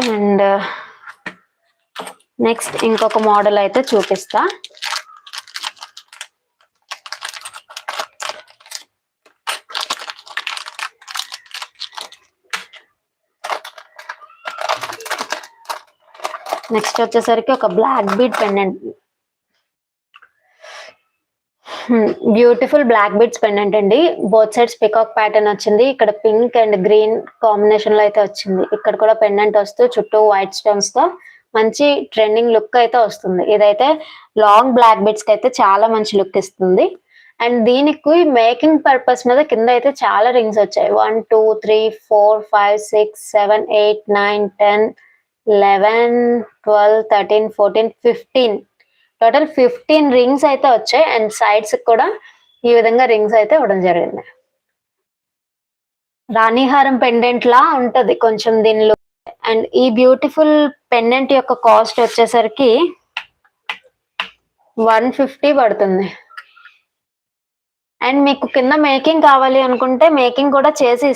And next ఇంకొక model అయితే చూపిస్తా. నెక్స్ట్ వచ్చేసరికి ఒక black bead pendant, beautiful black beads pendant అండి. బోత్ సైడ్స్ పికాక్ ప్యాటర్న్ వచ్చింది. ఇక్కడ పింక్ అండ్ గ్రీన్ కాంబినేషన్ లో అయితే వచ్చింది. ఇక్కడ కూడా పెండెంట్ వస్తూ చుట్టూ వైట్ స్టోన్స్ తో మంచి ట్రెండింగ్ లుక్ అయితే వస్తుంది. ఇదైతే లాంగ్ బ్లాక్ బీడ్స్ కి అయితే చాలా మంచి లుక్ ఇస్తుంది. అండ్ దీనికి మేకింగ్ పర్పస్ మీద కింద అయితే చాలా రింగ్స్ వచ్చాయి. 1 2 3 4 5 6 7 8 9 10 11 12 13 14 15 టోటల్ 15 రింగ్స్ అయితే వచ్చాయి. అండ్ సైడ్స్ కూడా ఈ విధంగా రింగ్స్ అయితే ఇవ్వడం జరిగింది. రాణిహారం పెండెంట్ లా ఉంటది కొంచెం దీనిలో. అండ్ ఈ బ్యూటిఫుల్ పెండెంట్ యొక్క కాస్ట్ వచ్చేసరికి 150 పడుతుంది. అండ్ మీకు కింద మేకింగ్ కావాలి అనుకుంటే మేకింగ్ కూడా చేసి